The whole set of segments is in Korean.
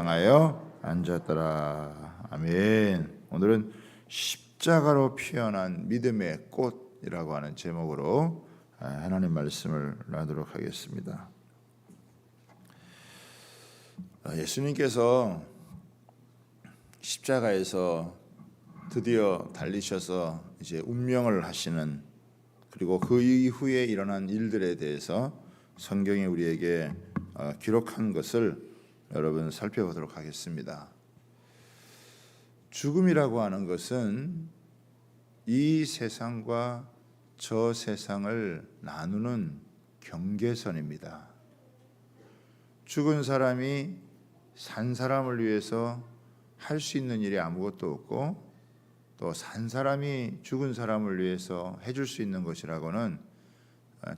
향하여 앉았더라. 아멘. 오늘은 십자가로 피어난 믿음의 꽃이라고 하는 제목으로 하나님 말씀을 나누도록 하겠습니다. 예수님께서 십자가에서 드디어 달리셔서 이제 운명을 하시는, 그리고 그 이후에 일어난 일들에 대해서 성경이 우리에게 기록한 것을 여러분 살펴보도록 하겠습니다. 죽음이라고 하는 것은 이 세상과 저 세상을 나누는 경계선입니다. 죽은 사람이 산 사람을 위해서 할 수 있는 일이 아무것도 없고, 또 산 사람이 죽은 사람을 위해서 해줄 수 있는 것이라고는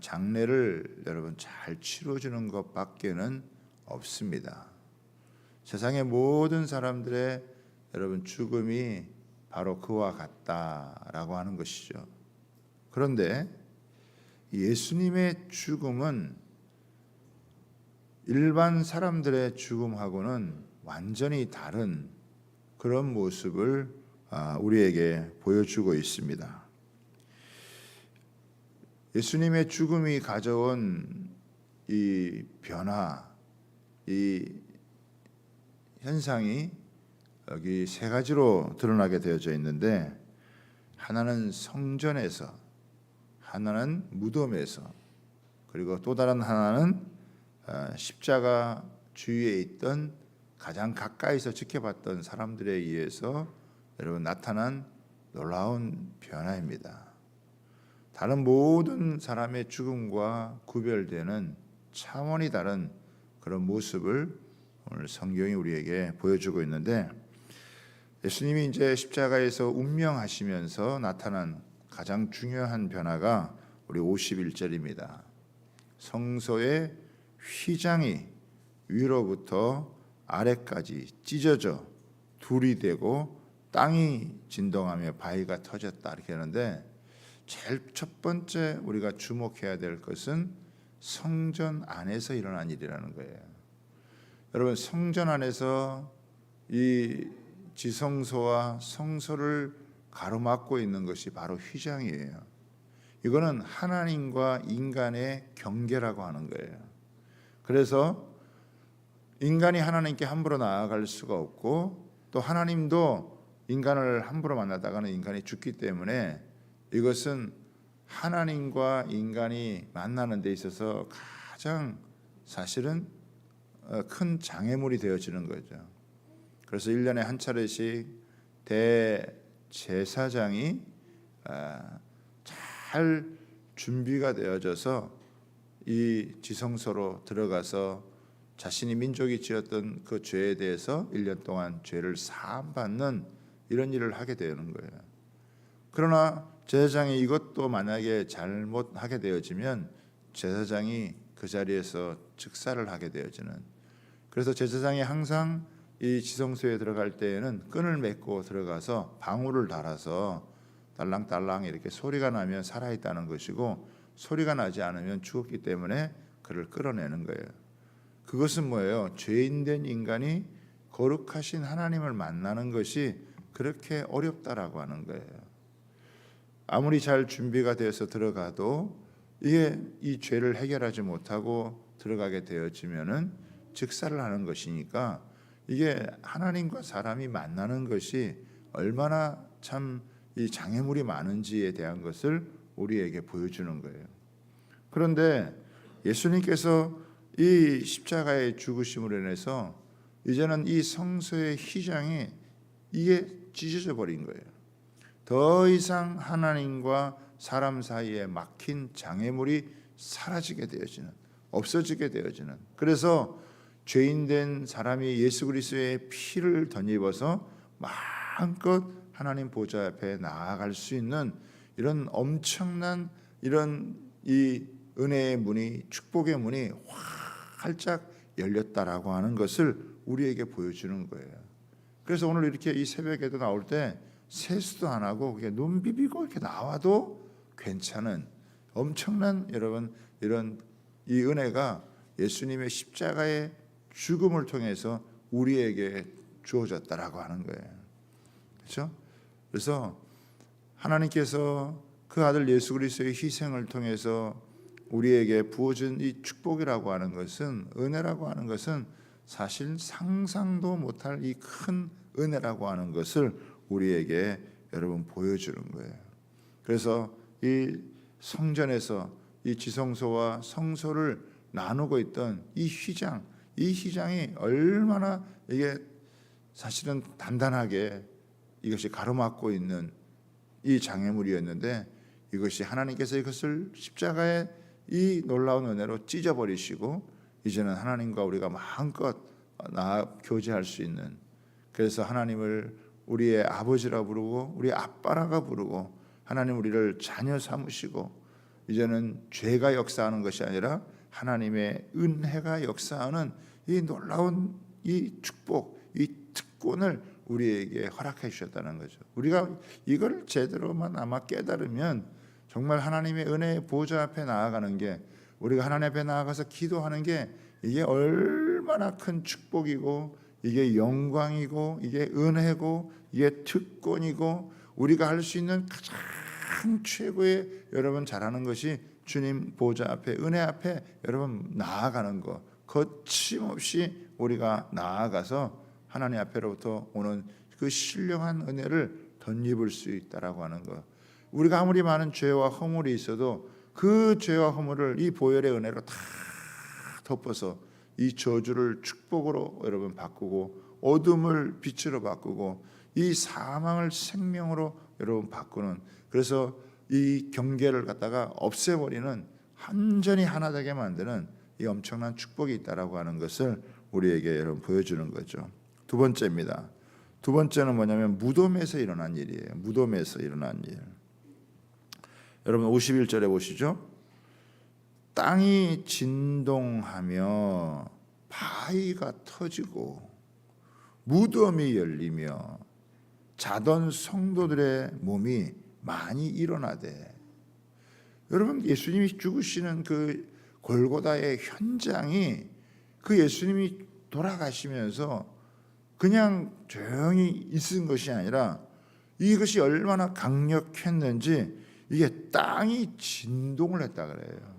장례를 여러분 잘 치러주는 것밖에는 없습니다. 세상의 모든 사람들의 여러분 죽음이 바로 그와 같다라고 하는 것이죠. 그런데 예수님의 죽음은 일반 사람들의 죽음하고는 완전히 다른 그런 모습을 우리에게 보여주고 있습니다. 예수님의 죽음이 가져온 이 변화, 이 현상이 여기 세 가지로 드러나게 되어져 있는데, 하나는 성전에서, 하나는 무덤에서, 그리고 또 다른 하나는 십자가 주위에 있던 가장 가까이서 지켜봤던 사람들에 의해서 여러분 나타난 놀라운 변화입니다. 다른 모든 사람의 죽음과 구별되는 차원이 다른 그런 모습을 오늘 성경이 우리에게 보여주고 있는데, 예수님이 이제 십자가에서 운명하시면서 나타난 가장 중요한 변화가 우리 51절입니다. 성소의 휘장이 위로부터 아래까지 찢어져 둘이 되고 땅이 진동하며 바위가 터졌다, 이렇게 하는데, 제일 첫 번째 우리가 주목해야 될 것은 성전 안에서 일어난 일이라는 거예요. 여러분, 성전 안에서 이 지성소와 성소를 가로막고 있는 것이 바로 휘장이에요. 이거는 하나님과 인간의 경계라고 하는 거예요. 그래서 인간이 하나님께 함부로 나아갈 수가 없고, 또 하나님도 인간을 함부로 만나다가는 인간이 죽기 때문에 이것은 하나님과 인간이 만나는 데 있어서 가장 사실은 큰 장애물이 되어지는 거죠. 그래서 1년에 한 차례씩 대제사장이 잘 준비가 되어져서 이 지성소로 들어가서 자신이 민족이 지었던 그 죄에 대해서 1년 동안 죄를 사함받는 이런 일을 하게 되는 거예요. 그러나 제사장이 이것도 만약에 잘못하게 되어지면 제사장이 그 자리에서 즉사를 하게 되어지는, 그래서 제사장이 항상 이 지성소에 들어갈 때에는 끈을 맺고 들어가서 방울을 달아서 딸랑딸랑 이렇게 소리가 나면 살아있다는 것이고, 소리가 나지 않으면 죽었기 때문에 그를 끌어내는 거예요. 그것은 뭐예요? 죄인된 인간이 거룩하신 하나님을 만나는 것이 그렇게 어렵다라고 하는 거예요. 아무리 잘 준비가 되어서 들어가도 이게 이 죄를 해결하지 못하고 들어가게 되어지면은 즉사를 하는 것이니까, 이게 하나님과 사람이 만나는 것이 얼마나 참 이 장애물이 많은지에 대한 것을 우리에게 보여주는 거예요. 그런데 예수님께서 이 십자가의 죽으심으로 인해서 이제는 이 성소의 휘장이 이게 찢어져 버린 거예요. 더 이상 하나님과 사람 사이에 막힌 장애물이 사라지게 되어지는, 없어지게 되어지는, 그래서 죄인된 사람이 예수 그리스도의 피를 덧입어서 마음껏 하나님 보좌 앞에 나아갈 수 있는 이런 엄청난 이런 이 은혜의 문이, 축복의 문이 활짝 열렸다라고 하는 것을 우리에게 보여주는 거예요. 그래서 오늘 이렇게 이 새벽에도 나올 때 세수도 안 하고 그냥 눈 비비고 이렇게 나와도 괜찮은 엄청난 여러분 이런 이 은혜가 예수님의 십자가의 죽음을 통해서 우리에게 주어졌다라고 하는 거예요. 그렇죠? 그래서 하나님께서 그 아들 예수 그리스도의 희생을 통해서 우리에게 부어준 이 축복이라고 하는 것은, 은혜라고 하는 것은 사실 상상도 못할 이 큰 은혜라고 하는 것을 우리에게 여러분 보여주는 거예요. 그래서 이 성전에서 이 지성소와 성소를 나누고 있던 이 휘장이 얼마나 이게 사실은 단단하게 이것이 가로막고 있는 이 장애물이었는데, 이것이 하나님께서 이것을 십자가의 이 놀라운 은혜로 찢어버리시고 이제는 하나님과 우리가 마음껏 교제할 수 있는, 그래서 하나님을 우리의 아버지라 부르고 우리 아빠라고 부르고 하나님 우리를 자녀 삼으시고, 이제는 죄가 역사하는 것이 아니라 하나님의 은혜가 역사하는 이 놀라운 이 축복, 이 특권을 우리에게 허락해 주셨다는 거죠. 우리가 이걸 제대로만 아마 깨달으면 정말 하나님의 은혜의 보좌 앞에 나아가는 게, 우리가 하나님 앞에 나아가서 기도하는 게 이게 얼마나 큰 축복이고 이게 영광이고 이게 은혜고 이게 특권이고, 우리가 할 수 있는 가장 최고의 여러분 잘하는 것이 주님 보좌 앞에, 은혜 앞에 여러분 나아가는 것, 거침없이 우리가 나아가서 하나님 앞에로부터 오는 그 신령한 은혜를 덧입을 수 있다라고 하는 것. 우리가 아무리 많은 죄와 허물이 있어도 그 죄와 허물을 이 보혈의 은혜로 다 덮어서 이 저주를 축복으로 여러분 바꾸고, 어둠을 빛으로 바꾸고, 이 사망을 생명으로 여러분 바꾸는, 그래서 이 경계를 갖다가 없애버리는, 완전히 하나 되게 만드는 이 엄청난 축복이 있다라고 하는 것을 우리에게 여러분 보여주는 거죠. 두 번째입니다. 두 번째는 뭐냐면 무덤에서 일어난 일이에요. 무덤에서 일어난 일. 여러분 51절에 보시죠. 땅이 진동하며 바위가 터지고 무덤이 열리며 자던 성도들의 몸이 많이 일어나되. 여러분 예수님이 죽으시는 그 골고다의 현장이, 그 예수님이 돌아가시면서 그냥 조용히 있은 것이 아니라 이것이 얼마나 강력했는지, 이게 땅이 진동을 했다 그래요.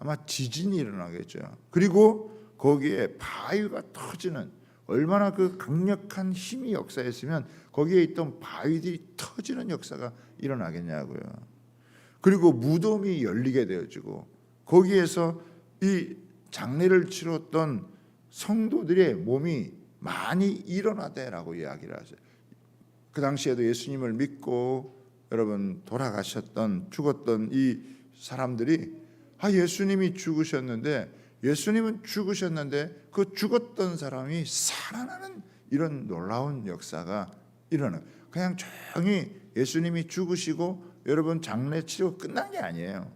아마 지진이 일어나겠죠. 그리고 거기에 바위가 터지는, 얼마나 그 강력한 힘이 역사했으면 거기에 있던 바위들이 터지는 역사가 일어나겠냐고요. 그리고 무덤이 열리게 되어지고 거기에서 이 장례를 치렀던 성도들의 몸이 많이 일어나대라고 이야기를 하죠. 그 당시에도 예수님을 믿고 여러분 돌아가셨던, 죽었던 이 사람들이 예수님이 죽으셨는데, 예수님은 죽으셨는데 그 죽었던 사람이 살아나는 이런 놀라운 역사가 일어나요. 그냥 조용히 예수님이 죽으시고 여러분 장례 치르고 끝난 게 아니에요.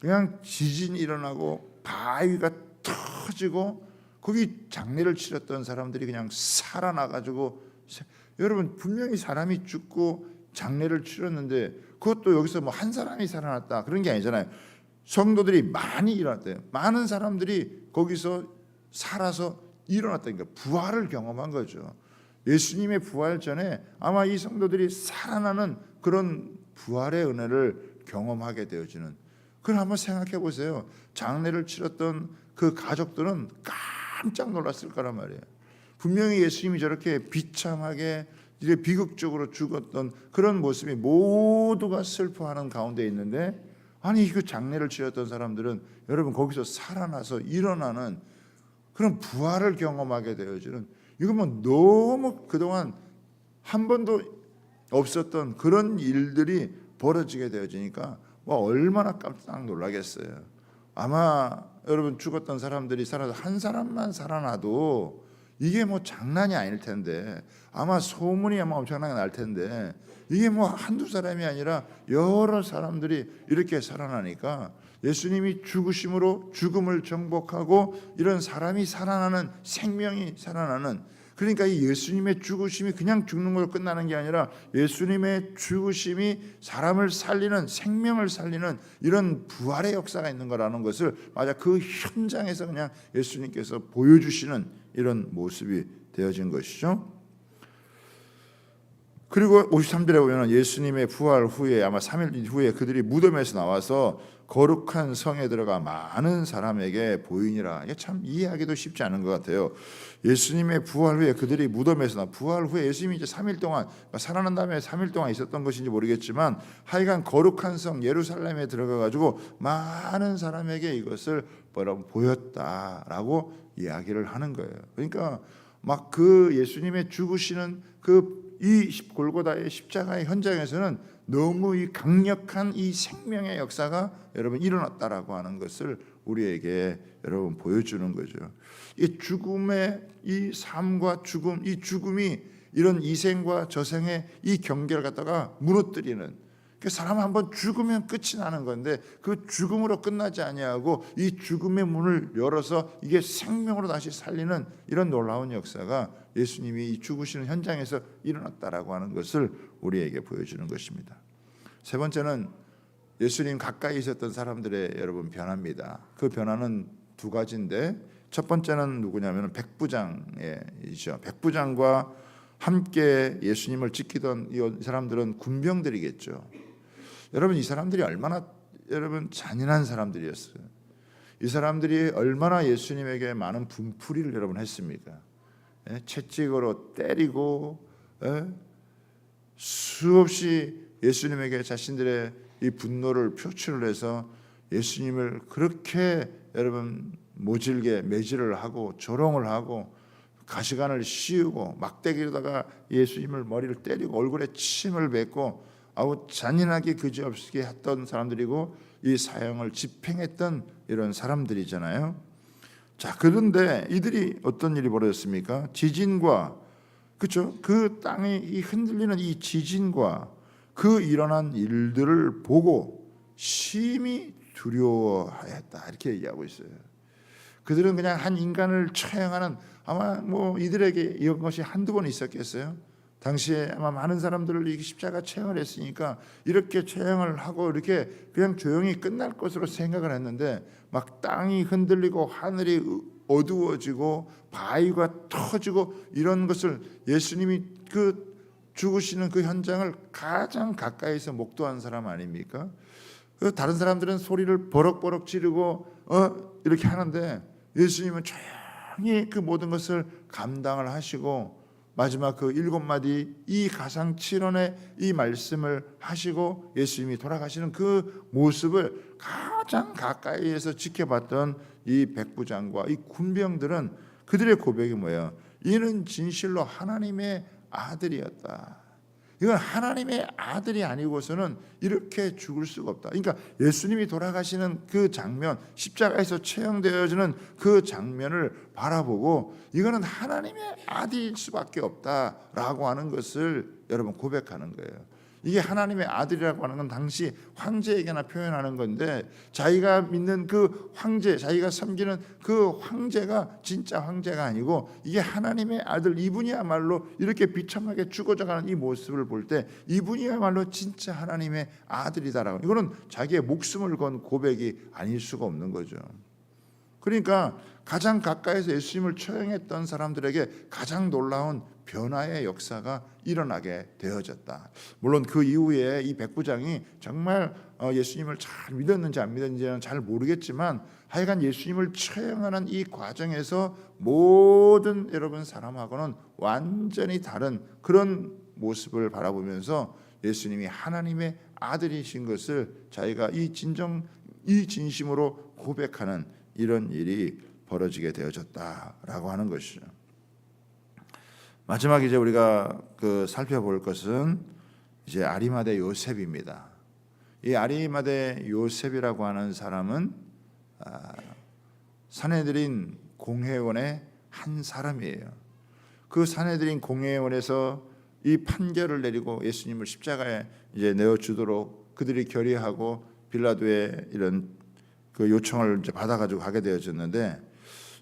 그냥 지진이 일어나고 바위가 터지고 거기 장례를 치렀던 사람들이 그냥 살아나가지고, 여러분 분명히 사람이 죽고 장례를 치렀는데 그것도 여기서 뭐 한 사람이 살아났다 그런 게 아니잖아요. 성도들이 많이 일어났대요. 많은 사람들이 거기서 살아서 일어났다니까, 부활을 경험한 거죠. 예수님의 부활 전에 아마 이 성도들이 살아나는 그런 부활의 은혜를 경험하게 되어지는. 그걸 한번 생각해 보세요. 장례를 치렀던 그 가족들은 깜짝 놀랐을 거란 말이에요. 분명히 예수님이 저렇게 비참하게 이제 비극적으로 죽었던 그런 모습이 모두가 슬퍼하는 가운데 있는데, 아니 그 장례를 치렀던 사람들은 여러분 거기서 살아나서 일어나는 그런 부활을 경험하게 되어지는, 이거 뭐 너무 그동안 한 번도 없었던 그런 일들이 벌어지게 되어지니까 뭐 얼마나 깜짝 놀라겠어요. 아마 여러분 죽었던 사람들이 살아서 한 사람만 살아나도 이게 뭐 장난이 아닐 텐데, 아마 소문이 아마 엄청나게 날 텐데, 이게 뭐 한두 사람이 아니라 여러 사람들이 이렇게 살아나니까 예수님이 죽으심으로 죽음을 정복하고 이런 사람이 살아나는, 생명이 살아나는, 그러니까 이 예수님의 죽으심이 그냥 죽는 걸로 끝나는 게 아니라 예수님의 죽으심이 사람을 살리는, 생명을 살리는 이런 부활의 역사가 있는 거라는 것을 맞아 그 현장에서 그냥 예수님께서 보여주시는 이런 모습이 되어진 것이죠. 그리고 53절에 보면 예수님의 부활 후에 아마 3일 후에 그들이 무덤에서 나와서 거룩한 성에 들어가 많은 사람에게 보이니라. 이게 참 이해하기도 쉽지 않은 것 같아요. 예수님의 부활 후에 그들이 무덤에서 부활 후에 예수님이 이제 3일 동안 살아난 다음에 3일 동안 있었던 것인지 모르겠지만 하여간 거룩한 성 예루살렘에 들어가 가지고 많은 사람에게 이것을 보였다라고 이야기를 하는 거예요. 그러니까 막 그 예수님의 죽으시는 이 골고다의 십자가의 현장에서는 너무 이 강력한 이 생명의 역사가 여러분 일어났다라고 하는 것을 우리에게 여러분 보여주는 거죠. 이 죽음의 이 삶과 죽음, 이 죽음이 이런 이생과 저생의 이 경계를 갖다가 무너뜨리는, 그 사람 한번 죽으면 끝이 나는 건데 그 죽음으로 끝나지 아니하고 이 죽음의 문을 열어서 이게 생명으로 다시 살리는 이런 놀라운 역사가 예수님이 이 죽으시는 현장에서 일어났다라고 하는 것을 우리에게 보여주는 것입니다. 세 번째는 예수님 가까이 있었던 사람들의 여러분 변화입니다. 그 변화는 두 가지인데 첫 번째는 누구냐면 백부장이죠. 백부장과 함께 예수님을 지키던 이 사람들은 군병들이겠죠. 여러분 이 사람들이 얼마나 여러분 잔인한 사람들이었어요. 이 사람들이 얼마나 예수님에게 많은 분풀이를 여러분 했습니까? 채찍으로 때리고 수없이 예수님에게 자신들의 이 분노를 표출을 해서 예수님을 그렇게 여러분 모질게 매질을 하고 조롱을 하고 가시관을 씌우고 막대기로다가 예수님을 머리를 때리고 얼굴에 침을 뱉고 아우 잔인하게 그지없이 했던 사람들이고 이 사형을 집행했던 이런 사람들이잖아요. 자, 그런데 이들이 어떤 일이 벌어졌습니까? 지진과 그렇죠? 그 땅이 이 흔들리는 이 지진과 그 일어난 일들을 보고 심히 두려워하였다 이렇게 얘기하고 있어요. 그들은 그냥 한 인간을 처형하는, 아마 뭐 이들에게 이런 것이 한두 번 있었겠어요? 당시에 아마 많은 사람들을 이 십자가 처형을 했으니까 이렇게 처형을 하고 이렇게 그냥 조용히 끝날 것으로 생각을 했는데 막 땅이 흔들리고 하늘이 어두워지고 바위가 터지고 이런 것을 예수님이 그 죽으시는 그 현장을 가장 가까이서 목도한 사람 아닙니까? 다른 사람들은 소리를 버럭버럭 지르고 이렇게 하는데 예수님은 조용히 그 모든 것을 감당을 하시고 마지막 그 7마디 이 가상칠언의 이 말씀을 하시고 예수님이 돌아가시는 그 모습을 가장 가까이에서 지켜봤던 이 백부장과 이 군병들은 그들의 고백이 뭐예요? 이는 진실로 하나님의 아들이었다. 이건 하나님의 아들이 아니고서는 이렇게 죽을 수가 없다. 그러니까 예수님이 돌아가시는 그 장면, 십자가에서 처형되어지는 그 장면을 바라보고 이거는 하나님의 아들일 수밖에 없다라고 하는 것을 여러분 고백하는 거예요. 이게 하나님의 아들이라고 하는 건 당시 황제에게나 표현하는 건데 자기가 믿는 그 황제, 자기가 섬기는 그 황제가 진짜 황제가 아니고 이게 하나님의 아들, 이분이야말로 이렇게 비참하게 죽어져가는 이 모습을 볼 때 이분이야말로 진짜 하나님의 아들이다라고, 이거는 자기의 목숨을 건 고백이 아닐 수가 없는 거죠. 그러니까 가장 가까이서 예수님을 처형했던 사람들에게 가장 놀라운 변화의 역사가 일어나게 되어졌다. 물론 그 이후에 이 백부장이 정말 예수님을 잘 믿었는지 안 믿었는지는 잘 모르겠지만 하여간 예수님을 처형하는 이 과정에서 모든 여러분 사람하고는 완전히 다른 그런 모습을 바라보면서 예수님이 하나님의 아들이신 것을 자기가 이 진심으로 고백하는 이런 일이 벌어지게 되어졌다라고 하는 것이죠. 마지막 이제 우리가 살펴볼 것은 이제 아리마대 요셉입니다. 이 아리마대 요셉이라고 하는 사람은 산헤드린 공회원의 한 사람이에요. 그 산헤드린 공회원에서 이 판결을 내리고 예수님을 십자가에 이제 내어 주도록 그들이 결의하고 빌라도의 이런 그 요청을 이제 받아가지고 가게 되어졌는데,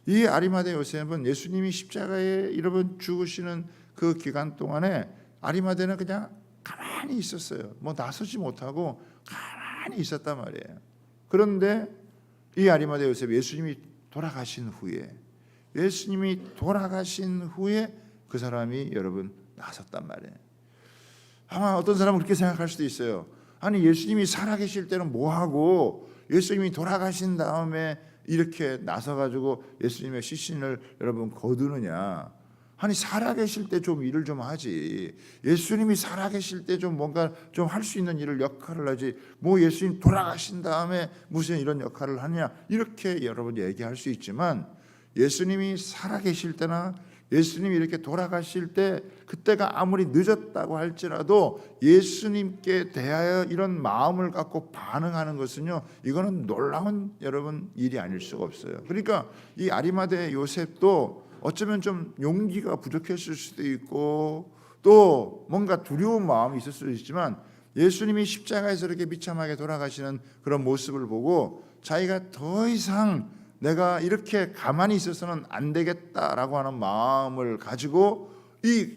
이 아리마대 요셉은 예수님이 십자가에 여러분 죽으시는 그 기간 동안에 아리마대는 그냥 가만히 있었어요. 뭐 나서지 못하고 가만히 있었단 말이에요. 그런데 이 아리마대 요셉, 예수님이 돌아가신 후에 예수님이 돌아가신 후에 그 사람이 여러분 나섰단 말이에요. 아마 어떤 사람은 그렇게 생각할 수도 있어요. 아니 예수님이 살아계실 때는 뭐하고 예수님이 돌아가신 다음에 이렇게 나서가지고 예수님의 시신을 여러분 거두느냐. 아니 살아계실 때 좀 일을 좀 하지. 예수님이 살아계실 때 좀 뭔가 좀 할 수 있는 일을 역할을 하지. 뭐 예수님 돌아가신 다음에 무슨 이런 역할을 하냐. 이렇게 여러분 얘기할 수 있지만 예수님이 살아계실 때나 예수님이 이렇게 돌아가실 때 그때가 아무리 늦었다고 할지라도 예수님께 대하여 이런 마음을 갖고 반응하는 것은요, 이거는 놀라운 여러분 일이 아닐 수가 없어요. 그러니까 이 아리마대 요셉도 어쩌면 좀 용기가 부족했을 수도 있고 또 뭔가 두려운 마음이 있을 수도 있지만 예수님이 십자가에서 이렇게 비참하게 돌아가시는 그런 모습을 보고 자기가 더 이상 내가 이렇게 가만히 있어서는 안 되겠다라고 하는 마음을 가지고 이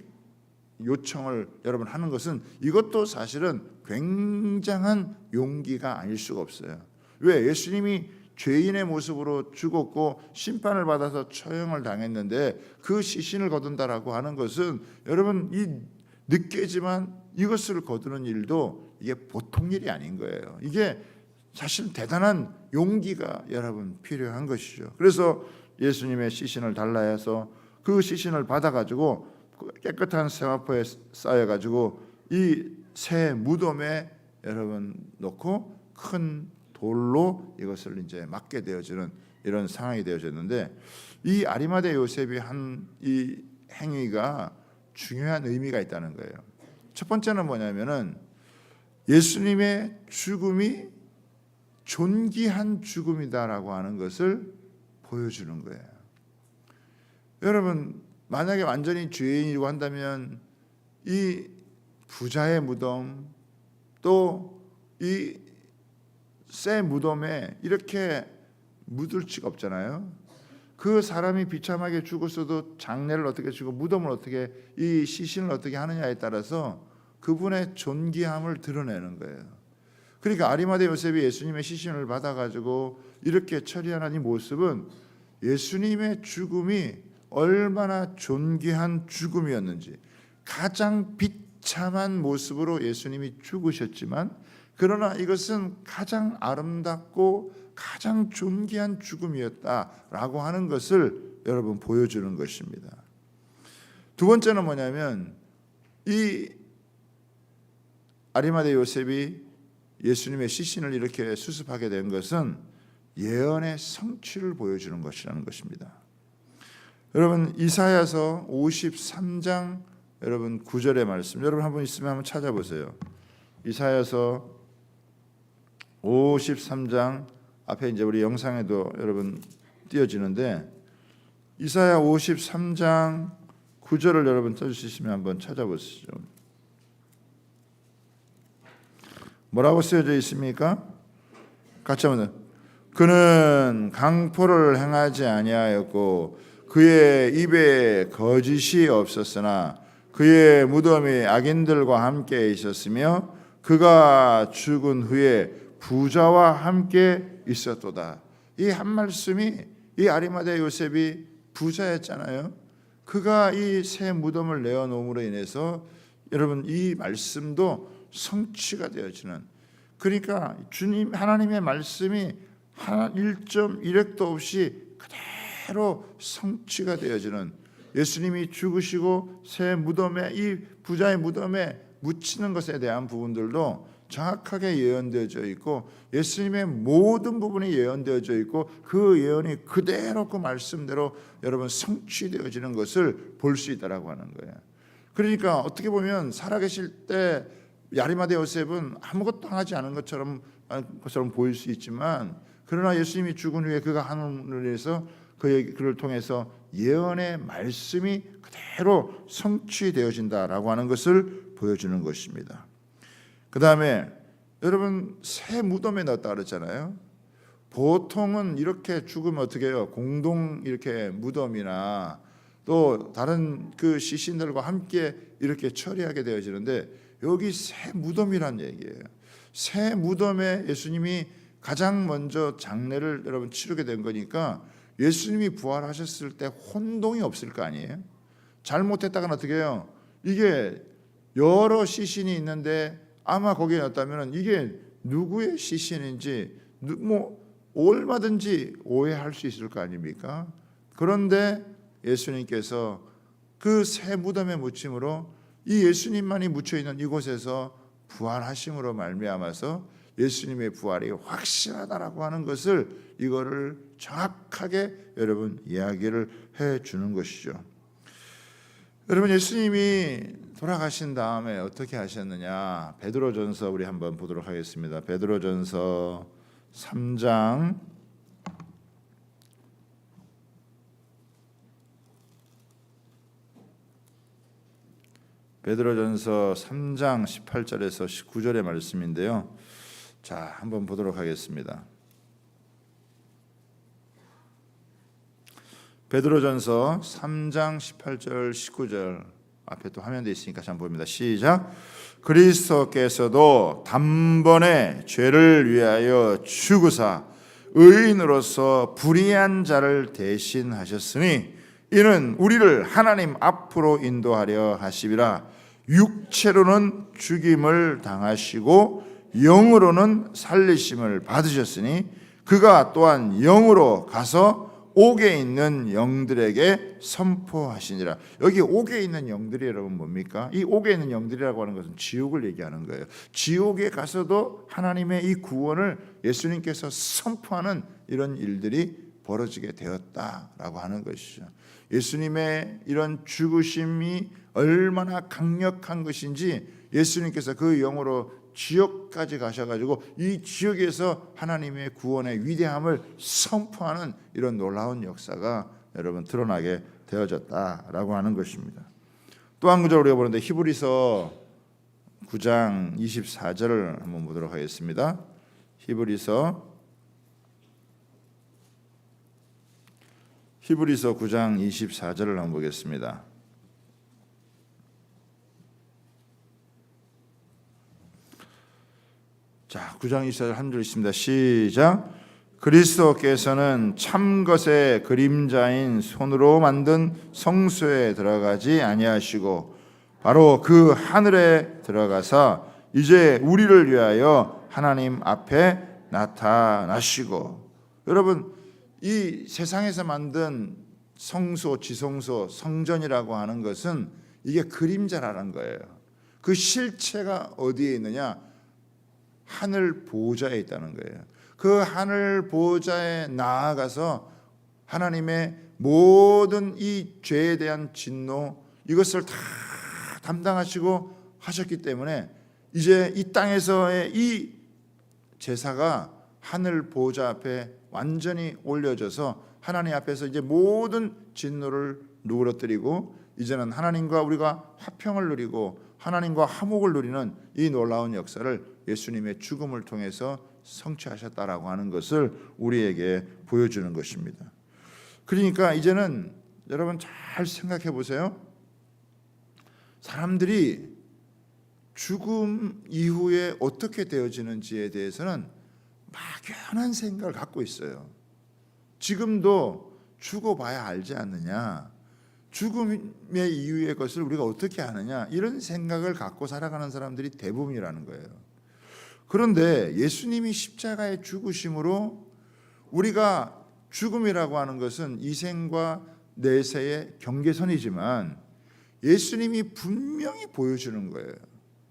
요청을 여러분 하는 것은 이것도 사실은 굉장한 용기가 아닐 수가 없어요. 왜? 예수님이 죄인의 모습으로 죽었고 심판을 받아서 처형을 당했는데 그 시신을 거둔다라고 하는 것은 여러분 이 늦게지만 이것을 거두는 일도 이게 보통 일이 아닌 거예요. 이게 사실 대단한 용기가 여러분 필요한 것이죠. 그래서 예수님의 시신을 달라 해서 그 시신을 받아가지고 깨끗한 세마포에 쌓여가지고 이 새 무덤에 여러분 놓고 큰 돌로 이것을 이제 막게 되어지는 이런 상황이 되어졌는데 이 아리마대 요셉이 한 이 행위가 중요한 의미가 있다는 거예요. 첫 번째는 뭐냐면은 예수님의 죽음이 존귀한 죽음이다라고 하는 것을 보여주는 거예요. 여러분 만약에 완전히 죄인이라고 한다면 이 부자의 무덤 또 이 새 무덤에 이렇게 묻을 수가 없잖아요. 그 사람이 비참하게 죽었어도 장례를 어떻게 치고 무덤을 어떻게 이 시신을 어떻게 하느냐에 따라서 그분의 존귀함을 드러내는 거예요. 그러니까 아리마대 요셉이 예수님의 시신을 받아가지고 이렇게 처리하는 이 모습은 예수님의 죽음이 얼마나 존귀한 죽음이었는지 가장 비참한 모습으로 예수님이 죽으셨지만 그러나 이것은 가장 아름답고 가장 존귀한 죽음이었다라고 하는 것을 여러분 보여주는 것입니다. 두 번째는 뭐냐면 이 아리마대 요셉이 예수님의 시신을 이렇게 수습하게 된 것은 예언의 성취를 보여주는 것이라는 것입니다. 여러분 이사야서 53장 여러분 9절의 말씀 여러분 한번 있으면 한번 찾아보세요. 이사야서 53장 앞에 이제 우리 영상에도 여러분 띄어지는데 이사야 53장 9절을 여러분 써주시면 한번 찾아보시죠. 뭐라고 쓰여져 있습니까? 같이 한번 그는 강포를 행하지 아니하였고 그의 입에 거짓이 없었으나 그의 무덤이 악인들과 함께 있었으며 그가 죽은 후에 부자와 함께 있었도다. 이 한 말씀이 이 아리마대 요셉이 부자였잖아요. 그가 이 새 무덤을 내어놓음으로 인해서 여러분 이 말씀도 성취가 되어지는 그러니까 주님 하나님의 말씀이 한 1.1획도 없이 그대로 성취가 되어지는 예수님이 죽으시고 새 무덤에 이 부자의 무덤에 묻히는 것에 대한 부분들도 정확하게 예언되어져 있고 예수님의 모든 부분이 예언되어져 있고 그 예언이 그대로 그 말씀대로 여러분 성취되어지는 것을 볼 수 있다라고 하는 거예요. 그러니까 어떻게 보면 살아계실 때 아리마대 요셉은 아무것도 하지 않은 것처럼 보일 수 있지만 그러나 예수님이 죽은 후에 그가 하늘에서 그를 통해서 예언의 말씀이 그대로 성취되어진다라고 하는 것을 보여주는 것입니다. 그 다음에 여러분 새 무덤에 넣었다 그랬잖아요. 보통은 이렇게 죽으면 어떻게 해요? 공동 이렇게 무덤이나 또 다른 그 시신들과 함께 이렇게 처리하게 되어지는데 여기 새 무덤이란 얘기예요. 새 무덤에 예수님이 가장 먼저 장례를 여러분 치르게 된 거니까 예수님이 부활하셨을 때 혼동이 없을 거 아니에요? 잘못했다가는 어떻게 해요? 이게 여러 시신이 있는데 아마 거기에 넣었다면 이게 누구의 시신인지 뭐 얼마든지 오해할 수 있을 거 아닙니까? 그런데 예수님께서 그 새 무덤에 묻힘으로 이 예수님만이 묻혀 있는 이곳에서 부활하심으로 말미암아서 예수님의 부활이 확실하다라고 하는 것을 이거를 정확하게 여러분 이야기를 해 주는 것이죠. 여러분 예수님이 돌아가신 다음에 어떻게 하셨느냐? 베드로전서 우리 한번 보도록 하겠습니다. 베드로전서 3장 18절에서 19절의 말씀인데요. 자, 한번 보도록 하겠습니다. 베드로전서 3장 18절 19절 앞에 또 화면돼 있으니까 잘 보입니다. 시작. 그리스도께서도 단번에 죄를 위하여 죽으사 의인으로서 불의한 자를 대신하셨으니 이는 우리를 하나님 앞으로 인도하려 하심이라. 육체로는 죽임을 당하시고 영으로는 살리심을 받으셨으니 그가 또한 영으로 가서 옥에 있는 영들에게 선포하시니라. 여기 옥에 있는 영들이 여러분 뭡니까? 이 옥에 있는 영들이라고 하는 것은 지옥을 얘기하는 거예요. 지옥에 가서도 하나님의 이 구원을 예수님께서 선포하는 이런 일들이 벌어지게 되었다라고 하는 것이죠. 예수님의 이런 죽으심이 얼마나 강력한 것인지 예수님께서 그 영으로 지옥까지 가셔가지고 이 지옥에서 하나님의 구원의 위대함을 선포하는 이런 놀라운 역사가 여러분 드러나게 되어졌다라고 하는 것입니다. 또 한 구절 우리가 보는데 히브리서 9장 24절을 한번 보도록 하겠습니다. 히브리서 9장 24절을 한번 보겠습니다. 자, 9장 24절 한 줄 있습니다. 시작. 그리스도께서는 참것의 그림자인 손으로 만든 성소에 들어가지 아니하시고 바로 그 하늘에 들어가사 이제 우리를 위하여 하나님 앞에 나타나시고. 여러분 이 세상에서 만든 성소, 지성소, 성전이라고 하는 것은 이게 그림자라는 거예요. 그 실체가 어디에 있느냐? 하늘 보좌에 있다는 거예요. 그 하늘 보좌에 나아가서 하나님의 모든 이 죄에 대한 진노 이것을 다 담당하시고 하셨기 때문에 이제 이 땅에서의 이 제사가 하늘 보좌 앞에 완전히 올려져서 하나님 앞에서 이제 모든 진노를 누그러뜨리고 이제는 하나님과 우리가 화평을 누리고 하나님과 화목을 누리는 이 놀라운 역사를 예수님의 죽음을 통해서 성취하셨다라고 하는 것을 우리에게 보여주는 것입니다. 그러니까 이제는 여러분 잘 생각해 보세요. 사람들이 죽음 이후에 어떻게 되어지는지에 대해서는 막연한 생각을 갖고 있어요. 지금도 죽어봐야 알지 않느냐, 죽음의 이후의 것을 우리가 어떻게 아느냐, 이런 생각을 갖고 살아가는 사람들이 대부분이라는 거예요. 그런데 예수님이 십자가에 죽으심으로 우리가 죽음이라고 하는 것은 이생과 내세의 경계선이지만 예수님이 분명히 보여주는 거예요.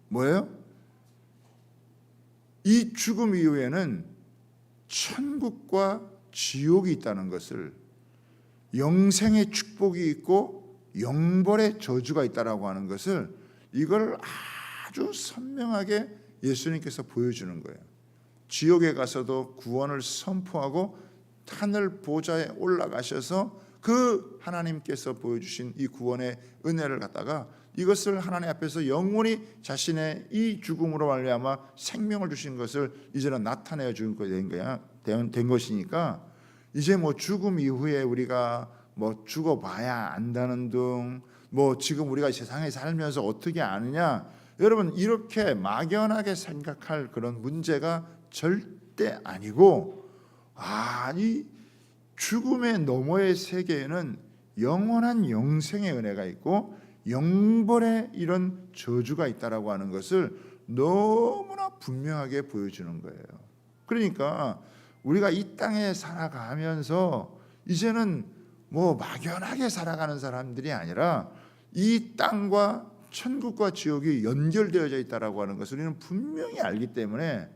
뭐예요? 이 죽음 이후에는 천국과 지옥이 있다는 것을, 영생의 축복이 있고 영벌의 저주가 있다라고 하는 것을, 이걸 아주 선명하게 예수님께서 보여주는 거예요. 지옥에 가서도 구원을 선포하고 하늘 보좌에 올라가셔서 그 하나님께서 보여주신 이 구원의 은혜를 갖다가 이것을 하나님 앞에서 영원히 자신의 이 죽음으로 말미암아 생명을 주신 것을 이제는 나타내어 준 된 것이니까 이제 뭐 죽음 이후에 우리가 뭐 죽어봐야 안다는 등 뭐 지금 우리가 세상에 살면서 어떻게 아느냐, 여러분 이렇게 막연하게 생각할 그런 문제가 절대 아니고, 죽음의 너머의 세계에는 영원한 영생의 은혜가 있고 영벌의 이런 저주가 있다라고 하는 것을 너무나 분명하게 보여주는 거예요. 그러니까 우리가 이 땅에 살아가면서 이제는 뭐 막연하게 살아가는 사람들이 아니라 이 땅과 천국과 지옥이 연결되어져 있다라고 하는 것을 우리는 분명히 알기 때문에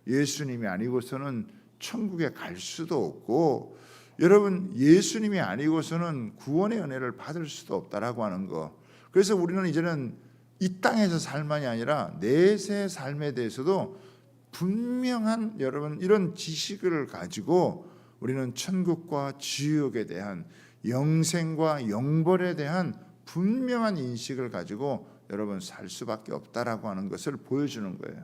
예수님이 아니고서는 천국에 갈 수도 없고, 여러분 예수님이 아니고서는 구원의 은혜를 받을 수도 없다라고 하는 거. 그래서 우리는 이제는 이 땅에서 삶만이 아니라 내세 삶에 대해서도 분명한 여러분 이런 지식을 가지고 우리는 천국과 지옥에 대한 영생과 영벌에 대한 분명한 인식을 가지고 여러분 살 수밖에 없다라고 하는 것을 보여주는 거예요.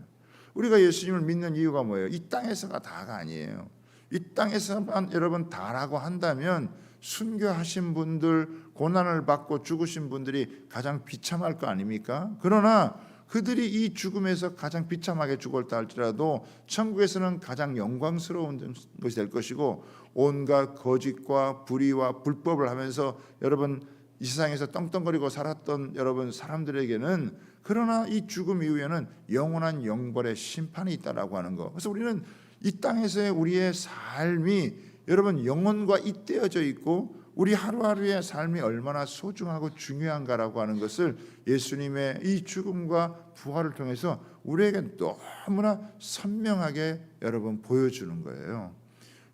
우리가 예수님을 믿는 이유가 뭐예요? 이 땅에서가 다가 아니에요. 이 땅에서만 여러분 다라고 한다면 순교하신 분들, 고난을 받고 죽으신 분들이 가장 비참할 거 아닙니까? 그러나 그들이 이 죽음에서 가장 비참하게 죽었다 할지라도 천국에서는 가장 영광스러운 것이 될 것이고, 온갖 거짓과 불의와 불법을 하면서 여러분 이 세상에서 떵떵거리고 살았던 여러분 사람들에게는, 그러나 이 죽음 이후에는 영원한 영벌의 심판이 있다라고 하는 거. 그래서 우리는 이 땅에서의 우리의 삶이 여러분 영혼과 잇대어져 있고 우리 하루하루의 삶이 얼마나 소중하고 중요한가라고 하는 것을 예수님의 이 죽음과 부활을 통해서 우리에게 너무나 선명하게 여러분 보여주는 거예요.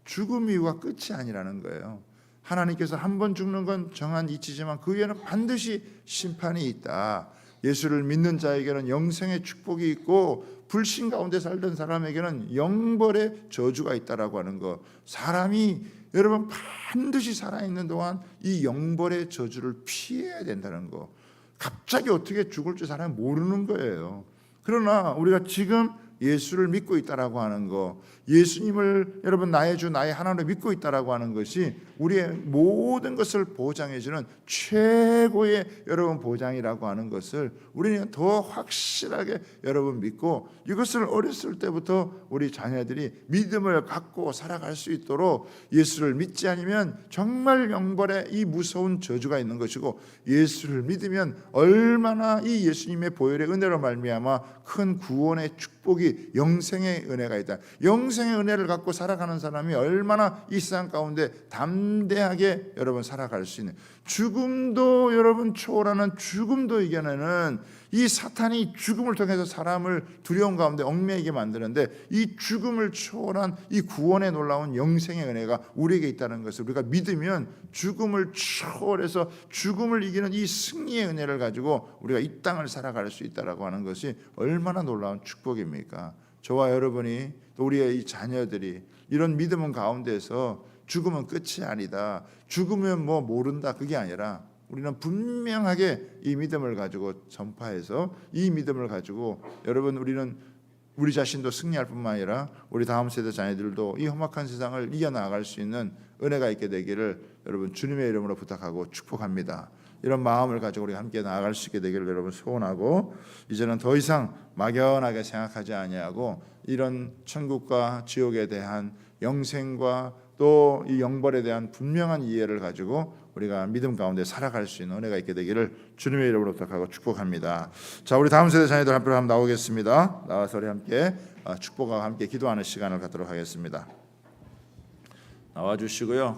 죽음 이후가 끝이 아니라는 거예요. 하나님께서 한 번 죽는 건 정한 이치지만 그 위에는 반드시 심판이 있다. 예수를 믿는 자에게는 영생의 축복이 있고 불신 가운데 살던 사람에게는 영벌의 저주가 있다라고 하는 것. 사람이 여러분 반드시 살아있는 동안 이 영벌의 저주를 피해야 된다는 것. 갑자기 어떻게 죽을지 사람이 모르는 거예요. 그러나 우리가 지금 예수를 믿고 있다라고 하는 것, 예수님을 여러분 나의 주 나의 하나님을 믿고 있다라고 하는 것이 우리의 모든 것을 보장해주는 최고의 여러분 보장이라고 하는 것을 우리는 더 확실하게 여러분 믿고, 이것을 어렸을 때부터 우리 자녀들이 믿음을 갖고 살아갈 수 있도록, 예수를 믿지 않으면 정말 영벌의 이 무서운 저주가 있는 것이고, 예수를 믿으면 얼마나 이 예수님의 보혈의 은혜로 말미암아 큰 구원의 축복이, 영생의 은혜가 있다. 영생의 은혜를 갖고 살아가는 사람이 얼마나 이 세상 가운데 담대하게 여러분 살아갈 수 있는, 죽음도 여러분 초월하는, 죽음도 이겨내는, 이 사탄이 죽음을 통해서 사람을 두려움 가운데 얽매이게 만드는데 이 죽음을 초월한 이 구원의 놀라운 영생의 은혜가 우리에게 있다는 것을 우리가 믿으면, 죽음을 초월해서 죽음을 이기는 이 승리의 은혜를 가지고 우리가 이 땅을 살아갈 수 있다라고 하는 것이 얼마나 놀라운 축복입니까? 저와 여러분이 또 우리의 이 자녀들이 이런 믿음 가운데서 죽음은 끝이 아니다, 죽으면 뭐 모른다, 그게 아니라 우리는 분명하게 이 믿음을 가지고 전파해서 이 믿음을 가지고 여러분 우리는 우리 자신도 승리할 뿐만 아니라 우리 다음 세대 자녀들도 이 험악한 세상을 이겨나갈 수 있는 은혜가 있게 되기를 여러분 주님의 이름으로 부탁하고 축복합니다. 이런 마음을 가지고 우리가 함께 나아갈 수 있게 되기를 여러분 소원하고, 이제는 더 이상 막연하게 생각하지 아니하고 이런 천국과 지옥에 대한 영생과 또 이 영벌에 대한 분명한 이해를 가지고 우리가 믿음 가운데 살아갈 수 있는 은혜가 있게 되기를 주님의 이름으로 부탁하고 축복합니다. 자, 우리 다음 세대 자녀들 한번 한번 나오겠습니다. 나와서 우리 함께 축복하고 함께 기도하는 시간을 갖도록 하겠습니다. 나와 주시고요.